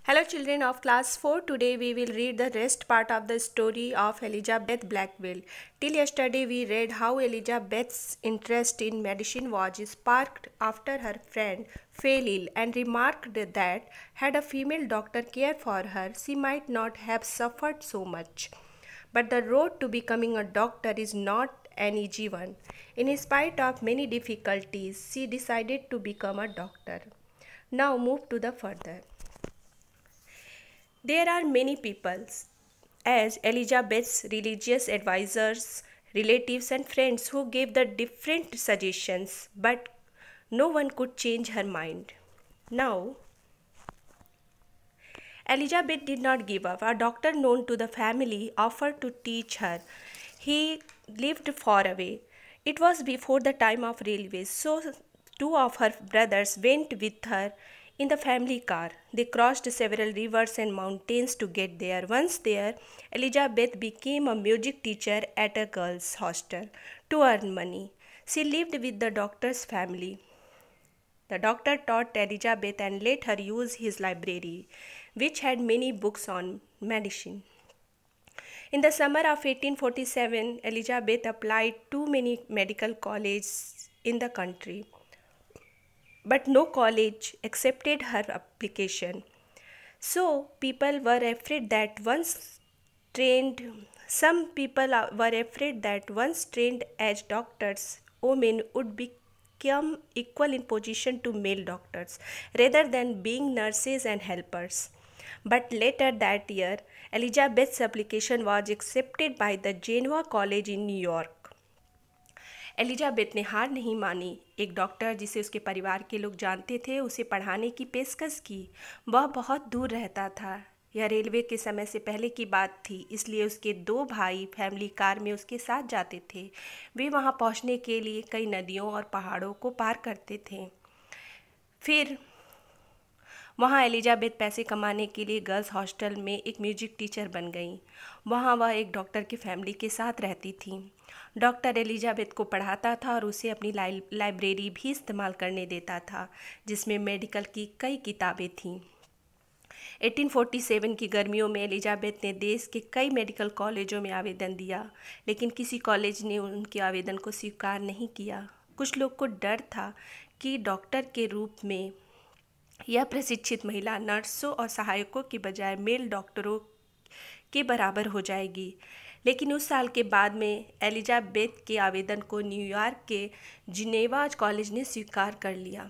Hello children of class 4. Today we will read the rest part of the story of Elizabeth Blackwell. Till yesterday we read how Elizabeth's interest in medicine was sparked after her friend fell ill and remarked that had a female doctor cared for her, she might not have suffered so much. But the road to becoming a doctor is not an easy one. In spite of many difficulties, she decided to become a doctor. Now move to the further. There are many people, as Elizabeth's religious advisors, relatives, and friends who gave the different suggestions, but no one could change her mind. Now, Elizabeth did not give up. A doctor known to the family offered to teach her. He lived far away. It was before the time of railways, so two of her brothers went with her in the family car. They crossed several rivers and mountains to get there. Once there, Elizabeth became a music teacher at a girls' hostel to earn money. She lived with the doctor's family. The doctor taught Elizabeth and let her use his library, which had many books on medicine. In the summer of 1847, Elizabeth applied to many medical colleges in the country, but no college accepted her application. So people were afraid that some people were afraid that once trained as doctors, women would become equal in position to male doctors rather than being nurses and helpers. But later that year, Elizabeth's application was accepted by the Genoa College in New York. Elizabeth ने हार नहीं मानी। एक doctor जिसे उसके परिवार के लोग जानते थे उसे पढ़ाने की पेशकश की। वह बहुत दूर रहता था। यह रेलवे के समय से पहले की बात थी, इसलिए उसके दो भाई फैमिली कार में उसके साथ जाते थे। वे वहां पहुंचने के लिए कई नदियों और पहाड़ों को पार करते थे। फिर वहाँ एलिजाबेथ पैसे कमाने के लिए गर्ल्स हॉस्टल में एक म्यूजिक टीचर बन गई। वहाँ वह एक डॉक्टर की फैमिली के साथ रहती थी। डॉक्टर एलिजाबेथ को पढ़ाता था और उसे अपनी लाइब्रेरी भी इस्तेमाल करने देता था, जिसमें मेडिकल की कई किताबें थीं। 1847 की गर्मियों में एलिजाबेथ ने देश के कई मेडिकल कॉलेजों में आवेदन दिया, लेकिन किसी कॉलेज ने उनके आवेदन को स्वीकार नहीं किया। कुछ लोग को डर था कि डॉक्टर के रूप में यह प्रशिक्षित महिला नर्सों और सहायकों के बजाय मेल डॉक्टरों के बराबर हो जाएगी। लेकिन उस साल के बाद में एलिजाबेथ के आवेदन को न्यूयॉर्क के जिनेवा कॉलेज ने स्वीकार कर लिया।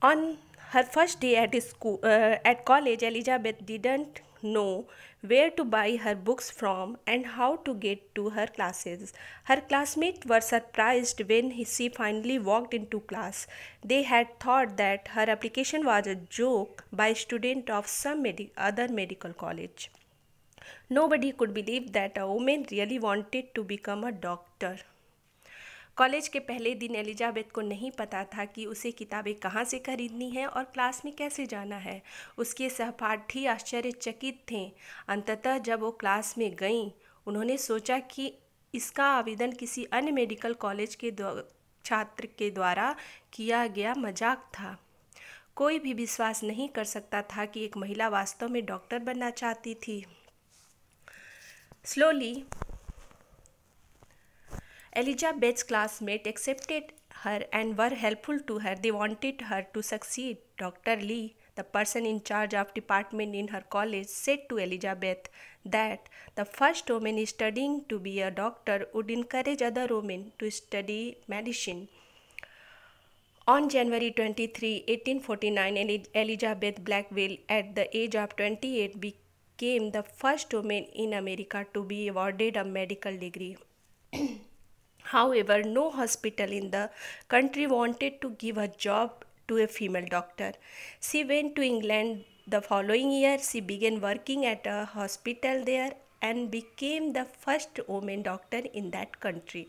On her first day at college, Elizabeth didn't know where to buy her books from and how to get to her classes. Her classmates were surprised when she finally walked into class. They had thought that her application was a joke by students of some other medical college. Nobody could believe that a woman really wanted to become a doctor. College के पहले दिन Elizabeth को नहीं पता था कि उसे किताबें कहाँ से खरीदनी है और क्लास में कैसे जाना है। उसके सहपाठी आश्चर्यचकित थे। अंततः जब वो क्लास में गईं, उन्होंने सोचा कि इसका आवेदन किसी अन्य मेडिकल कॉलेज के छात्र के द्वारा किया गया मजाक था। कोई भी विश्वास नहीं कर सकता था कि एक महिला वास्तव में डॉक्टर बनना चाहती थी। Slowly, Elizabeth's classmates accepted her and were helpful to her. They wanted her to succeed. Dr. Lee, the person in charge of department in her college, said to Elizabeth that the first woman studying to be a doctor would encourage other women to study medicine. On January 23, 1849, Elizabeth Blackwell, at the age of 28, became the first woman in America to be awarded a medical degree. However, no hospital in the country wanted to give a job to a female doctor. She went to England the following year. She began working at a hospital there and became the first woman doctor in that country.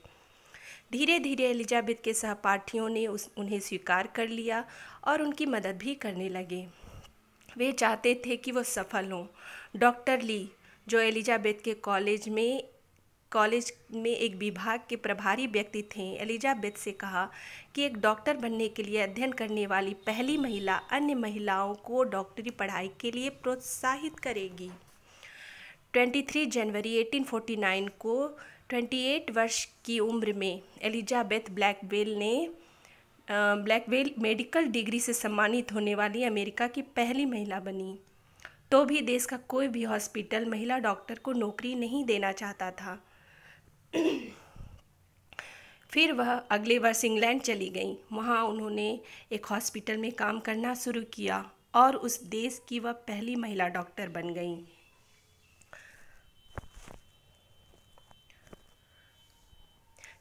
धीरे धीरे Elizabeth के सहपाठियों ने उन्हें स्वीकार कर लिया और उनकी मदद भी करने लगे। वे चाहते थे कि वो सफल हों। डॉक्टर ली, जो एलिजाबेथ के कॉलेज में कॉलेज में एक विभाग के प्रभारी व्यक्ति थे, एलिजाबेथ से कहा कि एक डॉक्टर बनने के लिए अध्ययन करने वाली पहली महिला अन्य महिलाओं को डॉक्टरी पढ़ाई के लिए प्रोत्साहित करेगी। 23 जनवरी 1849 को 28 वर्ष की उम्र में एलिजाबेथ ब्लैकवेल मेडिकल डिग्री से सम्मानित होने वाली अमेरिका की पहली महिला बनी। तो भी देश का कोई भी हॉस्पिटल महिला डॉक्टर को नौकरी नहीं देना चाहता था। फिर वह अगले वर्ष इंग्लैंड चली गई। वहाँ उन्होंने एक हॉस्पिटल में काम करना शुरू किया और उस देश की वह पहली महिला डॉक्टर बन गई।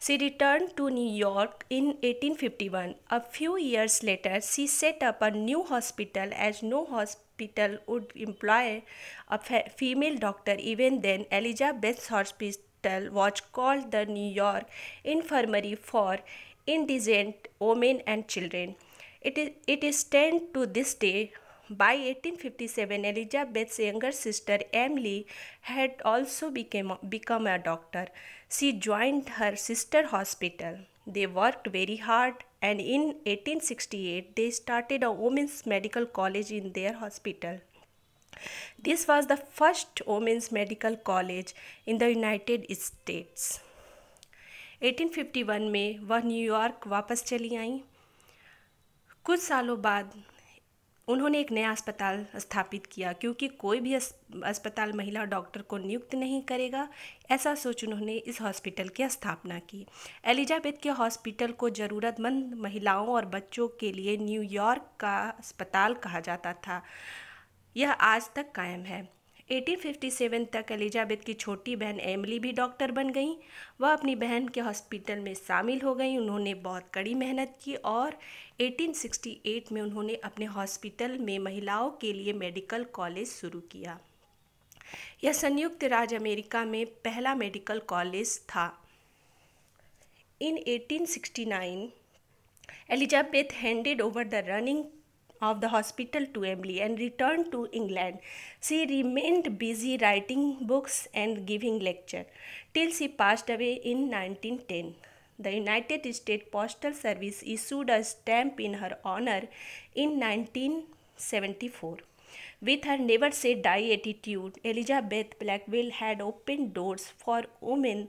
She returned to New York in 1851. A few years later, she set up a new hospital as no hospital would employ a female doctor. Even then, Elizabeth's hospital was called the New York Infirmary for Indigent Women and Children. It stands to this day. By 1857, Elizabeth's younger sister Emily had also become a doctor. She joined her sister hospital. They worked very hard, and in 1868 they started a women's medical college in their hospital. This was the first women's medical college in the United States. 1851 में वह New York वापस चली आईं। कुछ सालों बाद उन्होंने एक नया अस्पताल स्थापित किया, क्योंकि कोई भी अस्पताल महिला डॉक्टर को नियुक्त नहीं करेगा, ऐसा सोच उन्होंने इस हॉस्पिटल की स्थापना की। एलिजाबेथ के हॉस्पिटल को ज़रूरतमंद महिलाओं और बच्चों के लिए न्यूयॉर्क का अस्पताल कहा जाता था। यह आज तक कायम है। 1857 तक एलिजाबेथ की छोटी बहन एमिली भी डॉक्टर बन गई। वह अपनी बहन के हॉस्पिटल में शामिल हो गई। उन्होंने बहुत कड़ी मेहनत की और 1868 में उन्होंने अपने हॉस्पिटल में महिलाओं के लिए मेडिकल कॉलेज शुरू किया। यह संयुक्त राज्य अमेरिका में पहला मेडिकल कॉलेज था। In 1869, Elizabeth handed over the running of the hospital to Emily and returned to England. She remained busy writing books and giving lectures till she passed away in 1910. The United States Postal Service issued a stamp in her honor in 1974. With her never say die attitude, Elizabeth Blackwell had opened doors for women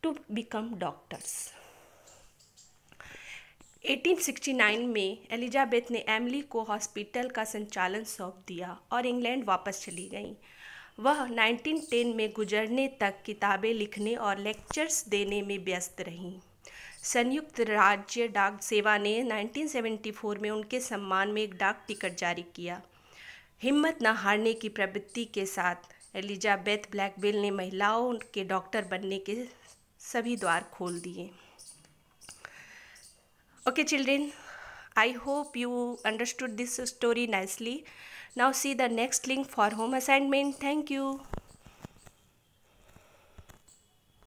to become doctors. 1869 में Elizabeth ने Emily को hospital का संचालन सौंप दिया और England वापस चली गई। वह 1910 में गुजरने तक किताबें लिखने और लेक्चर्स देने में व्यस्त रहीं। संयुक्त राज्य डाक सेवा ने 1974 में उनके सम्मान में एक डाक टिकट जारी किया। हिम्मत न हारने की प्रवृत्ति के साथ एलिजाबेथ ब्लैकवेल ने महिलाओं के डॉक्टर बनने के सभी द्वार खोल दिए। Okay children, I hope you understood this story nicely. Now see the next link for home assignment. Thank you.